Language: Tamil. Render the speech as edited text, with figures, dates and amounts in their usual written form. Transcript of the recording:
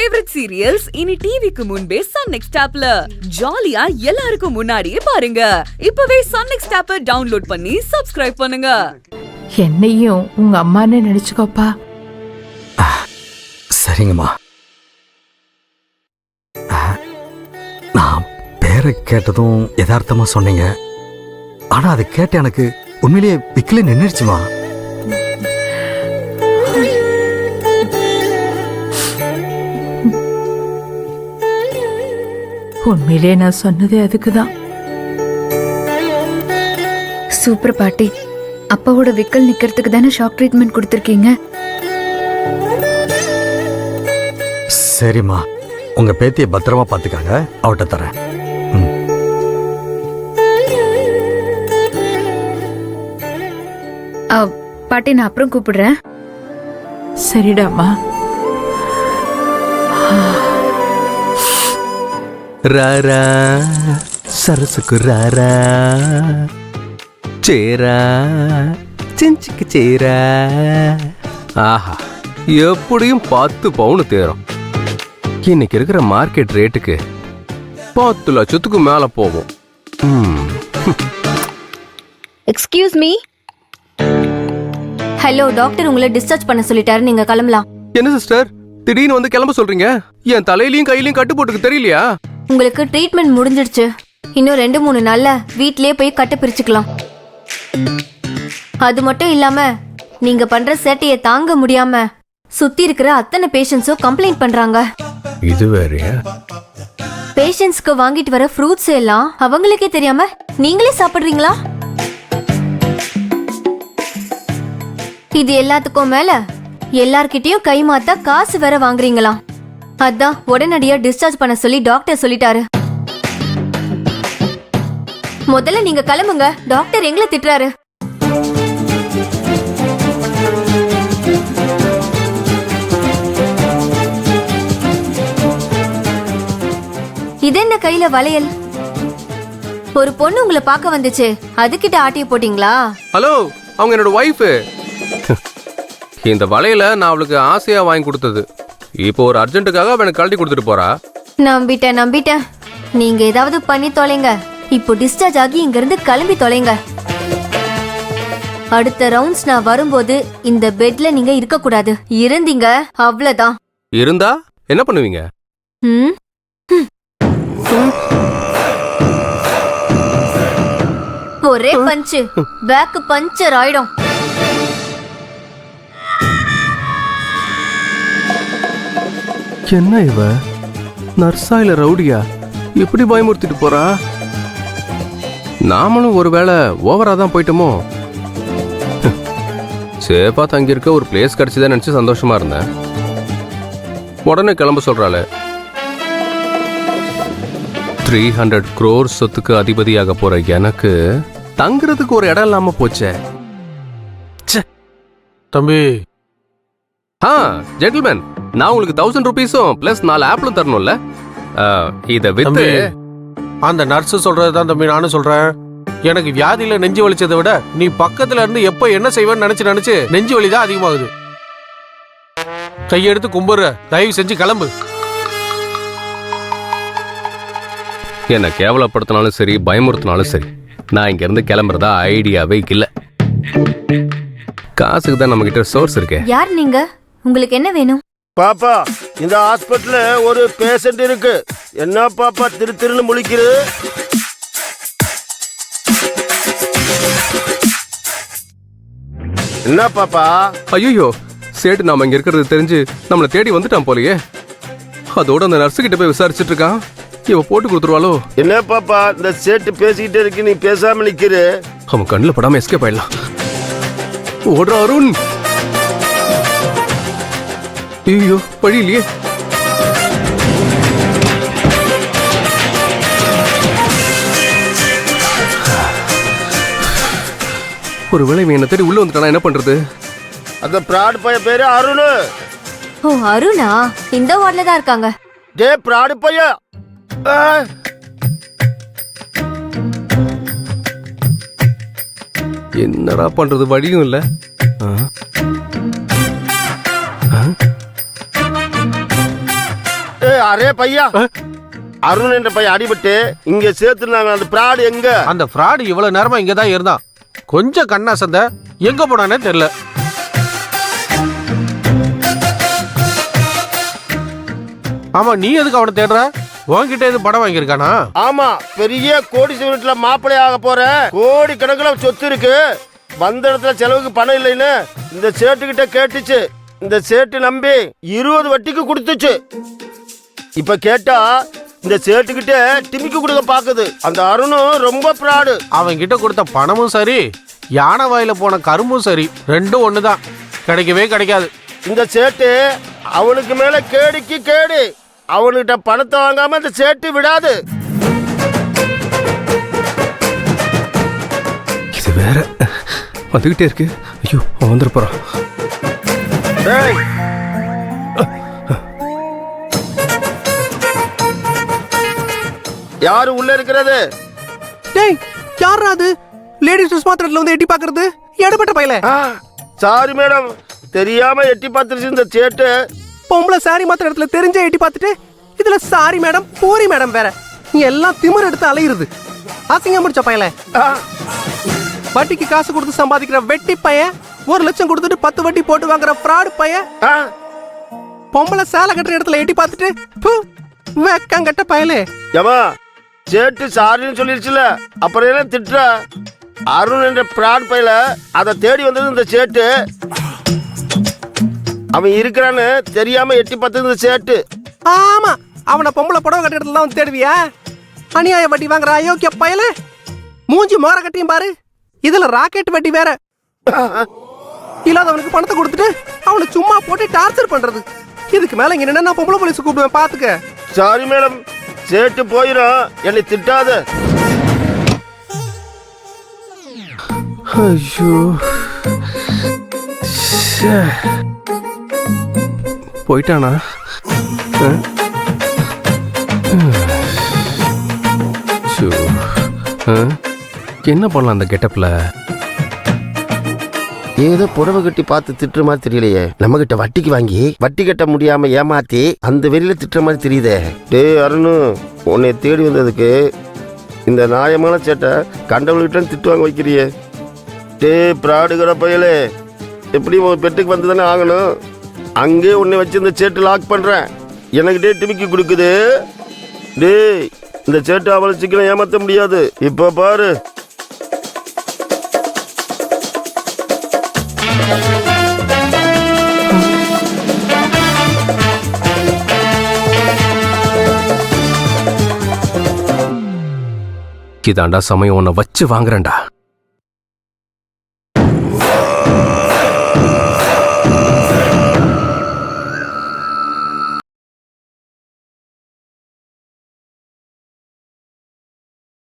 ஃபேவரட் சீரியல்ஸ் இனி டிவிக்கு முன்பே சன் நெக்ஸ்ட் ஆப்ல ஜாலியா எல்லாருக்கும் முன்னாடியே பாருங்க. இப்பவே சன் நெக்ஸ்ட் ஆப்பை டவுன்லோட் பண்ணி சப்ஸ்கிரைப் பண்ணுங்க. என்னையும் உங்க அம்மான்னு நினைச்சுக்கோப்பா. சரிங்கம்மா. நான் பேரை கேட்டதும் யதார்த்தமா சொன்னீங்க. ஆனா அதை கேட்ட எனக்கு உண்மையிலேயே விக்கல நின்றுச்சுமா. உண்மையிலே நான் சொன்னதே அதுக்குதான். சூப்பர் பாட்டி. அப்பாவோட விக்கல் நிக்கிறதுக்கு தானே ஷாக் ட்ரீட்மெண்ட் கொடுத்திருக்கீங்க. சரிம்மா, உங்க பேத்தியை பத்திரமா பாத்துக்காங்க. அவட்ட தரேன். பாட்டி, நான் அப்புறம் கூப்பிடுறேன். சரிடாமா. ராரா சரசுக்கு ராரா சேரா செஞ்சுக்கு சேரா. ஆஹா, எப்படியும் 10 பவுன் தேரும். இன்னைக்கு இருக்கிற மார்க்கெட் ரேட்டுக்கு 10 லட்சத்துக்கு மேல போகும். Excuse me. ஹலோ, டாக்டர் உங்களை டிஸ்சார்ஜ் பண்ண சொல்லிட்டாரு, நீங்க கிளம்பலாம். என்ன சிஸ்டர், திடீர்னு வந்து கிளம்ப சொல்றீங்க? என் தலையிலயும் கையிலயும் கட்டு போட்டுக்கு தெரியலையா? உங்களுக்கு ட்ரீட்மெண்ட் முடிஞ்சிடுச்சு. இன்னும் 2-3 நாள்ல வீட்லயே போய் கட்டு பிரிச்சுக்கலாம். அது மட்டும் இல்லாம நீங்க பண்ற சேட்டையை தாங்க முடியாம சுத்தி இருக்கிற அத்தனை பேஷண்ட்ஸும் கம்ப்ளைண்ட் பண்றாங்க. இது வேறயா? பேஷண்ட்ஸ்க்கு வாங்கிட்டு வர ஃப்ரூட்ஸ் எல்லாம் அவங்களுக்கே தெரியாம நீங்களே சாப்பிடுறீங்களா? இது எல்லாத்துக்கும் மேல எல்லார்கிட்டயும் கை மாத்தா காசு வேற வாங்குறீங்களா? அதான் உடனடியா டிஸ்சார்ஜ் பண்ண சொல்லி டாக்டர் சொல்லிட்டாரு. முதல்ல நீங்க கிளம்புங்க, டாக்டர் எங்களை திட்டுறாரு. இது என்ன கையில வளையல்? ஒரு பொண்ணு உங்களை பார்க்க வந்துச்சு, அதுகிட்ட ஆட்டிய போட்டீங்களா? ஹலோ, அவங்க என்னோட ஒய்ஃப். இந்த வளையல நான் அவளுக்கு ஆசையா வாங்கி கொடுத்தது. இப்போ ஒரு அர்ஜென்ட்டுக்காக அவனுக்கு கழட்டி கொடுத்துட்டு போறா. நம்பிட்டேன். நீங்க ஏதாவது பண்ணி தொலைங்க. இப்போ டிஸ்சார்ஜ் ஆகி இங்க இருந்து கிளம்பி தொலைங்க. அடுத்த ரவுண்ட்ஸ் நான் வரும்போது இந்த பெட்ல நீங்க இருக்க கூடாது. இருந்தீங்க அவ்வளவுதான். இருந்தா என்ன பண்ணுவீங்க? ஒரே பஞ்சு, பேக் பஞ்சர் ஆயிடும். என்ன இவ நர்ஸா இல்ல ரவுடியா? எப்படி பயமுறுத்திட்டு போறா? நாமளும் ஒருவேளை ஓவரா தான் போயிட்டோமோ? சேஃபா தங்கி இருக்க ஒரு பிளேஸ் கிடைச்சதா நினைச்சு சந்தோஷமா இருந்தேன். உடனே கிளம்ப சொல்றாளே. 300 crore சொத்துக்கு அதிபதியாக போற எனக்கு தங்குறதுக்கு ஒரு இடம் இல்லாம போச்சே. தம்பி. ஜென்டில்மேன், நான் உங்களுக்கு 1000 ரூபீஸும் பிளஸ் 4 ஆப்பிளும் தரணும்ல. இத வித்து. அந்த நர்ஸ் சொல்றதுதான் தம்பி நானும் சொல்றேன். எனக்கு வியாதியில நெஞ்சு வலிச்சதை விட நீ பக்கத்துல இருந்து எப்ப என்ன செய்வேன்னு நினைச்சு நெஞ்சு வலி தான் அதிகமாகுது. கையெடுத்து கும்பிடுற, தயவு செஞ்சு கிளம்பு. என்ன கேவலப்படுத்தினாலும் சரி, பயமுறுத்தினாலும் சரி, நான் இங்க இருந்து கிளம்புறதா ஐடியாவே இல்ல. காசுக்கு தான் நம்ம கிட்ட சோர்ஸ் இருக்கு. யார் நீங்க? உங்களுக்கு என்ன வேணும்? பாப்பா, இந்த ஹாஸ்பிட்டல்ல ஒரு பேஷண்ட் இருக்கு. என்ன பாப்பா திருன்னு முழிக்குது? என்ன பாப்பா? ஐயோ, சேட்டு நாம இங்க இருக்கிறது தெரிஞ்சு நம்மளை தேடி வந்துட்டான் போலயே. அதோட அந்த நர்ஸு கிட்ட போய் விசாரிச்சுட்டு இருக்கான். இவ போட்டு கொடுத்துருவாளோ? என்ன பாப்பா, இந்த சேட்டு பேசிக்கிட்டே இருக்கு, நீ பேசாம நிக்கிற? அவன் கண்ணுல படாம எஸ்கேப் ஆயிடலாம். ஓடுற அருண். ஐயோ, வழியிலேயே. ஒருவேளை இவன் என்ன தேடி உள்ள வந்துட்டானா என்ன பண்றது? அந்த பிராட் பைய பேரு அருண். ஓ, அருணா? இந்த வார்டுல தான் இருக்காங்க. டே பிராட் பைய, என்னடா பண்றது? வழியும் இல்ல. அரே பையா, அருண் என்ற பையன் அடிபட்டு இங்க சேர்த்துனாங்க. அந்த பிராடு எங்க? அந்த ஃப்ராடு இவ்வளவு நேரமா இங்க தான் இருந்தான். கொஞ்சம் கண்ணாசந்த எங்க போனானே தெரியல. ஆமா, நீ எதுக்கு அவனை தேடுற? உன்கிட்ட எது படம் வாங்கியிருக்கானா? ஆமா, பெரிய கோடீஸ்வரர் வீட்டுல மாப்பிள்ளை ஆக போற. கோடி கணக்குல சொத்து இருக்கு. வந்த இடத்துல செலவுக்கு பணம் இல்லைன்னு இந்த சேட்டுக்கிட்ட கேட்டுச்சு. இந்த சேட்டு நம்பி 20 வட்டிக்கு கொடுத்துச்சு. இப்ப கேட்டா இந்த சேட்டுக்கிட்ட டிமிக்கு கொடுக்க பாக்குது. அந்த அருணும் ரொம்ப பிராடு. அவன் கிட்ட கொடுத்த பணமும் சரி, யானை வாயில போன கரும்பும் சரி, ரெண்டும் ஒண்ணுதான். கிடைக்கவே கிடைக்காது. இந்த சேட்டு அவனுக்கு மேல கேடுக்கு கேடு. அவனுக்கிட்ட பணத்தை வாங்காம இந்த சேட்டு விடாது. இது வேற வந்துகிட்டே இருக்கு. ஐயோ, அவன் வந்துட போறான். டேய், யாரு உள்ள இருக்கிறது? டேய், யாரா அது? லேடிஸ் ட்ரெஸ் மாத்திரத்துல வந்து எட்டி பாக்குறது எடுபட்ட பையல. சாரி மேடம், தெரியாம எட்டி பார்த்துருச்சு இந்த சேட்டு. பொம்பளை சாரி மாத்திர இடத்துல தெரிஞ்ச எட்டி பார்த்துட்டு இதுல சாரி மேடம் பூரி மேடம் வேற எல்லாம் திமிர் எடுத்து அலையுறது. அசிங்கம் முடிச்ச பையல. வட்டிக்கு காசு கொடுத்து சம்பாதிக்கிற வெட்டி பையன், 1 லட்சம் கொடுத்துட்டு 10 வட்டி போட்டு வாங்குற ஃப்ராடு பையன். பொம்பளை சேலை கட்டுற இடத்துல எட்டி பார்த்துட்டு வெக்கங்கட்ட பயலே. ஏமா, சேட்டு சாரின்னு சொல்லிருச்சுல, அப்புறம் என்ன திட்டுற? அருண் என்ற பிராட் பையல அதை தேடி வந்தது இந்த சேட்டு. அவன் இருக்கிறான்னு தெரியாம எட்டி பார்த்தது இந்த சேட்டு. ஆமா, அவனை பொம்பளை புடவை கட்ட இடத்துல தான் தேடுவியா? அநியாய வட்டி வாங்குற அயோக்கிய பயல. மூஞ்சி மோர கட்டியும் பாரு, இதுல ராக்கெட் வட்டி வேற. இல்லாதவனுக்கு பணத்தை கொடுத்துட்டு அவனை சும்மா போட்டு டார்ச்சர் பண்றது. இதுக்கு மேல இங்க என்ன பொம்பளை போலீஸ் கூப்பிடுவேன் பாத்துக்க. சாரி மேடம், சேட்டு போயிடும், என்னை திட்டாத. ஐயோ, போயிட்டானா? என்ன பண்ணலாம் அந்த கெட்டப்ல? ஏதோ புடவை கட்டி பார்த்து திட்டுற மாதிரி தெரியலையே. நம்ம கிட்ட வட்டிக்கு வாங்கி வட்டி கட்ட முடியாம ஏமாத்தி அந்த வெளியில திட்டுற மாதிரி தெரியுதே. டேய் அருணு, உன்னை தேடி வந்ததுக்கு இந்த நியாயமான சேட்டை கண்டவள்கிட்ட திட்டு வாங்க வைக்கிறியே. டே பிராடுகிற பயலே, எப்படி உன் பெட்டுக்கு வந்து தானே ஆகணும். அங்கே உன்னை வச்சு இந்த சேட்டு லாக் பண்றேன். எனக்கிட்டே டிமிக்கி கொடுக்குது. டேய், இந்த சேட்டு அவளை சீக்கிரம் ஏமாற்ற முடியாது. இப்ப பாரு. இதாண்டா சமயம், உன்னை வச்சு வாங்குறேன்டா.